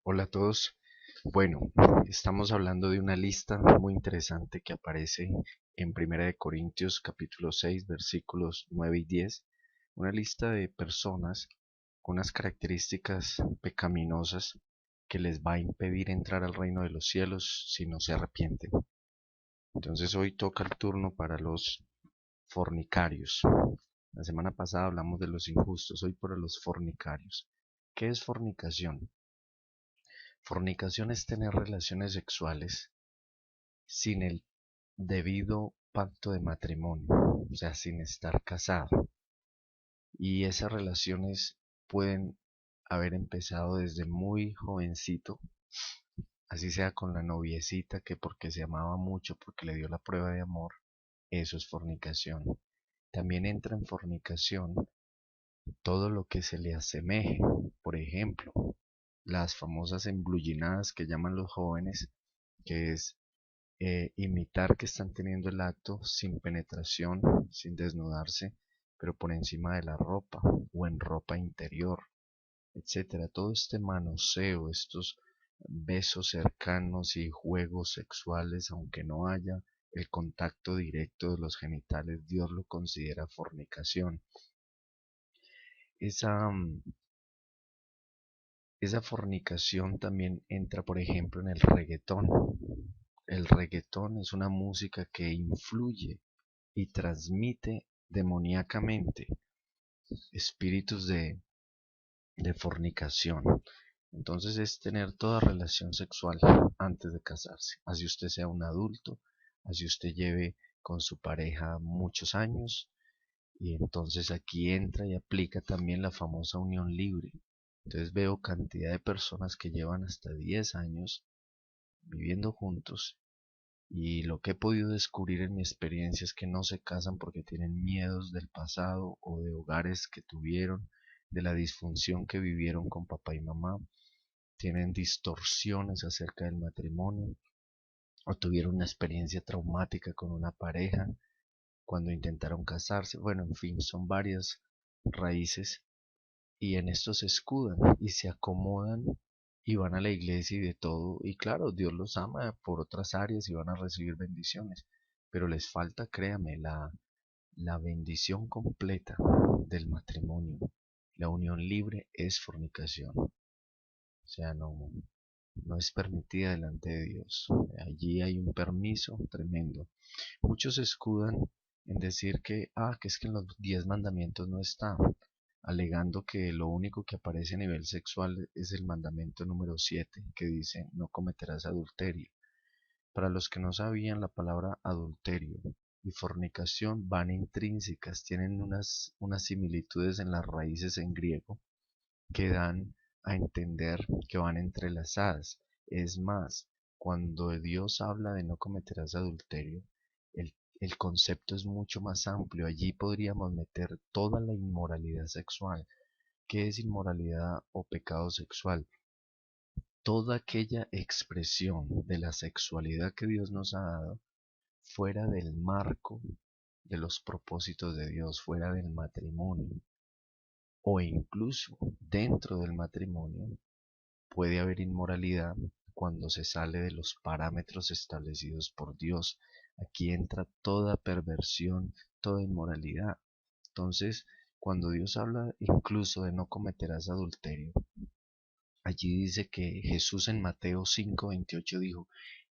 Hola a todos. Bueno, estamos hablando de una lista muy interesante que aparece en Primera de Corintios capítulo 6 versículos 9 y 10. Una lista de personas con unas características pecaminosas que les va a impedir entrar al reino de los cielos si no se arrepienten. Entonces hoy toca el turno para los fornicarios. La semana pasada hablamos de los injustos, hoy para los fornicarios. ¿Qué es fornicación? Fornicación es tener relaciones sexuales sin el debido pacto de matrimonio, o sea, sin estar casado. Y esas relaciones pueden haber empezado desde muy jovencito, así sea con la noviecita que porque se amaba mucho, porque le dio la prueba de amor, eso es fornicación. También entra en fornicación todo lo que se le asemeje, por ejemplo, las famosas emblullinadas que llaman los jóvenes, que es imitar que están teniendo el acto sin penetración, sin desnudarse, pero por encima de la ropa o en ropa interior, etcétera. Todo este manoseo, estos besos cercanos y juegos sexuales, aunque no haya el contacto directo de los genitales, Dios lo considera fornicación. Esa, esa fornicación también entra, por ejemplo, en el reggaetón. El reggaetón es una música que influye y transmite demoníacamente espíritus de fornicación. Entonces es tener toda relación sexual antes de casarse. Así usted sea un adulto, así usted lleve con su pareja muchos años. Y entonces aquí entra y aplica también la famosa unión libre. Entonces veo cantidad de personas que llevan hasta 10 años viviendo juntos y lo que he podido descubrir en mi experiencia es que no se casan porque tienen miedos del pasado o de hogares que tuvieron, de la disfunción que vivieron con papá y mamá, tienen distorsiones acerca del matrimonio o tuvieron una experiencia traumática con una pareja cuando intentaron casarse. Bueno, en fin, son varias raíces y en esto se escudan y se acomodan y van a la iglesia y de todo. Y claro, Dios los ama por otras áreas y van a recibir bendiciones, pero les falta, créame, la bendición completa del matrimonio. La unión libre es fornicación, o sea, no es permitida delante de Dios. Allí hay un permiso tremendo. Muchos se escudan en decir que es que en los 10 mandamientos no está, alegando que lo único que aparece a nivel sexual es el mandamiento número 7, que dice no cometerás adulterio. Para los que no sabían, la palabra adulterio y fornicación van intrínsecas, tienen unas similitudes en las raíces en griego que dan a entender que van entrelazadas. Es más, cuando Dios habla de no cometerás adulterio, el concepto es mucho más amplio. Allí podríamos meter toda la inmoralidad sexual. ¿Qué es inmoralidad o pecado sexual? Toda aquella expresión de la sexualidad que Dios nos ha dado fuera del marco de los propósitos de Dios, fuera del matrimonio o incluso dentro del matrimonio, puede haber inmoralidad cuando se sale de los parámetros establecidos por Dios. Aquí entra toda perversión, toda inmoralidad. Entonces, cuando Dios habla incluso de no cometerás adulterio, allí dice que Jesús en Mateo 5:28 dijo,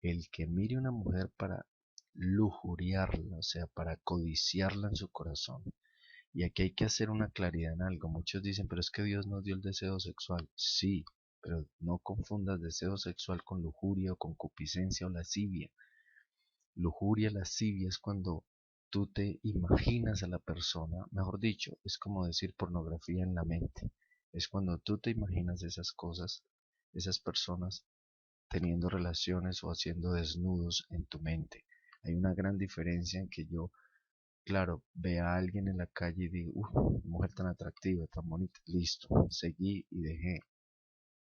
el que mire una mujer para lujuriarla, o sea, para codiciarla en su corazón. Y aquí hay que hacer una claridad en algo. Muchos dicen, pero es que Dios nos dio el deseo sexual. Sí, pero no confundas deseo sexual con lujuria o concupiscencia o lascivia. Lujuria, lascivia es cuando tú te imaginas a la persona, mejor dicho, es como decir pornografía en la mente. Es cuando tú te imaginas esas cosas, esas personas teniendo relaciones o haciendo desnudos en tu mente. Hay una gran diferencia en que yo, claro, ve a alguien en la calle y digo, mujer tan atractiva, tan bonita, listo, seguí y dejé.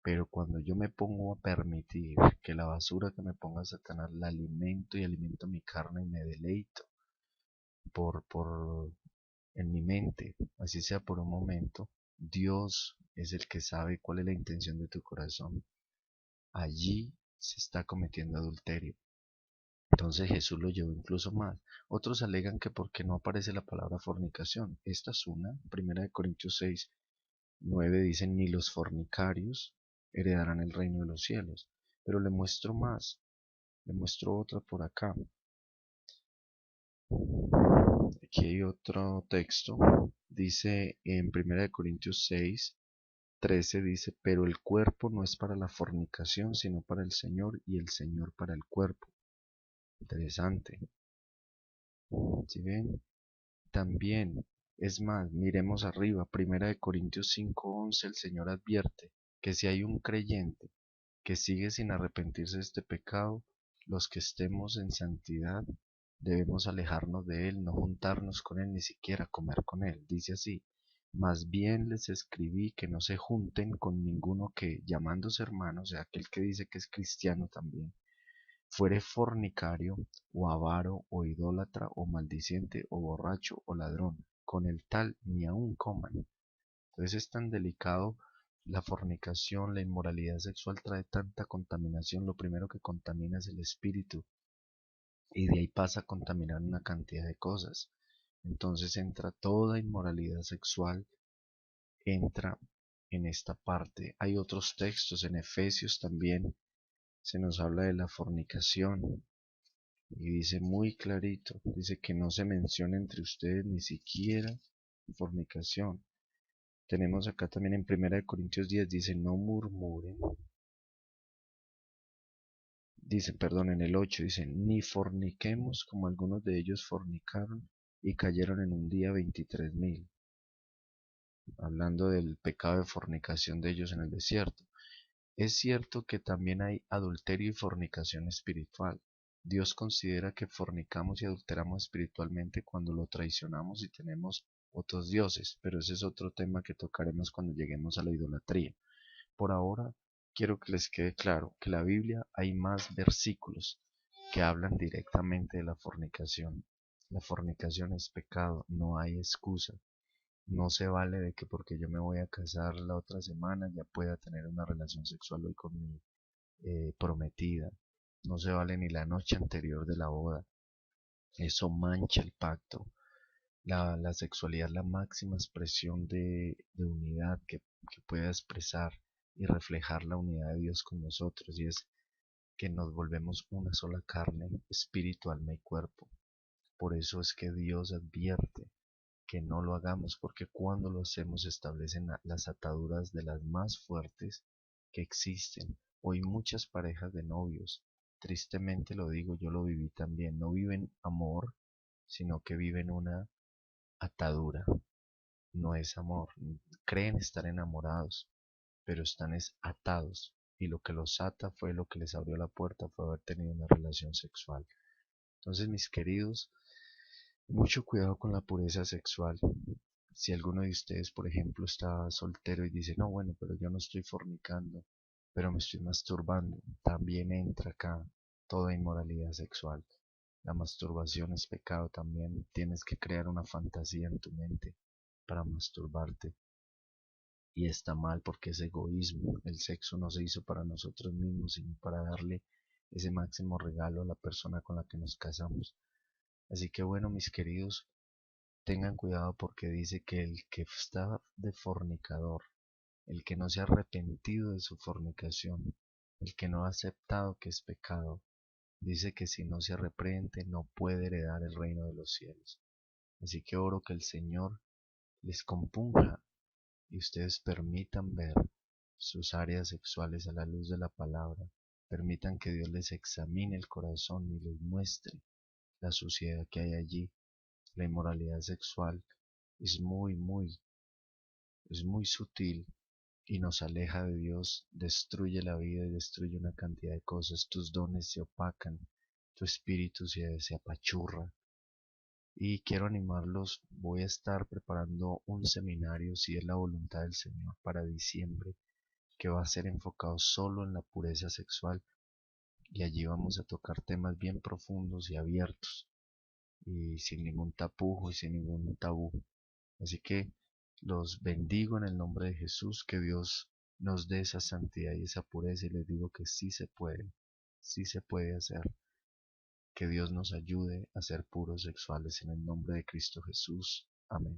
Pero cuando yo me pongo a permitir que la basura que me ponga Satanás la alimento y alimento mi carne y me deleito por en mi mente, así sea por un momento, Dios es el que sabe cuál es la intención de tu corazón. allí se está cometiendo adulterio. Entonces Jesús lo llevó incluso más. Otros alegan que porque no aparece la palabra fornicación. Esta es una, 1 Corintios 6:9 dice, ni los fornicarios heredarán el reino de los cielos. Pero le muestro más, le muestro otra por acá. Aquí hay otro texto, dice en 1 Corintios 6:13 dice, pero el cuerpo no es para la fornicación, sino para el Señor, y el Señor para el cuerpo. Interesante. ¿Sí ven? También, es más, miremos arriba, 1 Corintios 5:11, el Señor advierte que si hay un creyente que sigue sin arrepentirse de este pecado, los que estemos en santidad debemos alejarnos de él, no juntarnos con él, ni siquiera comer con él. Dice así, más bien les escribí que no se junten con ninguno que, llamándose hermano, o sea, aquel que dice que es cristiano también, fuere fornicario, o avaro, o idólatra, o maldiciente, o borracho, o ladrón, con el tal ni aun coman. Entonces es tan delicado la fornicación, la inmoralidad sexual trae tanta contaminación, lo primero que contamina es el espíritu, y de ahí pasa a contaminar una cantidad de cosas. Entonces entra toda inmoralidad sexual, entra en esta parte. Hay otros textos, en Efesios también se nos habla de la fornicación, y dice muy clarito, dice que no se menciona entre ustedes ni siquiera fornicación. Tenemos acá también en 1 Corintios 10, dice, no murmuren, dice, perdón, en el 8 dice, ni forniquemos como algunos de ellos fornicaron y cayeron en un día 23.000, hablando del pecado de fornicación de ellos en el desierto. Es cierto que también hay adulterio y fornicación espiritual. Dios considera que fornicamos y adulteramos espiritualmente cuando lo traicionamos y tenemos otros dioses, pero ese es otro tema que tocaremos cuando lleguemos a la idolatría. Por ahora, quiero que les quede claro que en la Biblia hay más versículos que hablan directamente de la fornicación. La fornicación es pecado, no hay excusa. No se vale de que porque yo me voy a casar la otra semana ya pueda tener una relación sexual hoy con mi prometida. No se vale ni la noche anterior de la boda. Eso mancha el pacto. La sexualidad es la máxima expresión de unidad que pueda expresar y reflejar la unidad de Dios con nosotros, y es que nos volvemos una sola carne, espíritu, alma y cuerpo. Por eso es que Dios advierte que no lo hagamos, porque cuando lo hacemos establecen las ataduras de las más fuertes que existen. Hoy muchas parejas de novios, tristemente lo digo, yo lo viví también, no viven amor, sino que viven una atadura. No es amor, creen estar enamorados, pero están atados, y lo que los ata fue lo que les abrió la puerta, fue haber tenido una relación sexual. Entonces, mis queridos, mucho cuidado con la pureza sexual. Si alguno de ustedes, por ejemplo, está soltero y dice, no, bueno, pero yo no estoy fornicando, pero me estoy masturbando, también entra acá toda inmoralidad sexual. La masturbación es pecado también. Tienes que crear una fantasía en tu mente para masturbarte. Y está mal porque es egoísmo. El sexo no se hizo para nosotros mismos, sino para darle ese máximo regalo a la persona con la que nos casamos. Así que bueno, mis queridos, tengan cuidado porque dice que el que está de fornicador, el que no se ha arrepentido de su fornicación, el que no ha aceptado que es pecado, dice que si no se arrepiente no puede heredar el reino de los cielos. Así que oro que el Señor les compunja y ustedes permitan ver sus áreas sexuales a la luz de la palabra. Permitan que Dios les examine el corazón y les muestre la suciedad que hay allí. La inmoralidad sexual es es muy sutil y nos aleja de Dios, destruye la vida y destruye una cantidad de cosas. Tus dones se opacan, tu espíritu se apachurra. Y quiero animarlos, voy a estar preparando un seminario, si es la voluntad del Señor, para diciembre, que va a ser enfocado solo en la pureza sexual, y allí vamos a tocar temas bien profundos y abiertos y sin ningún tapujo y sin ningún tabú. Así que los bendigo en el nombre de Jesús, que Dios nos dé esa santidad y esa pureza y les digo que sí se puede hacer. Que Dios nos ayude a ser puros sexuales en el nombre de Cristo Jesús. Amén.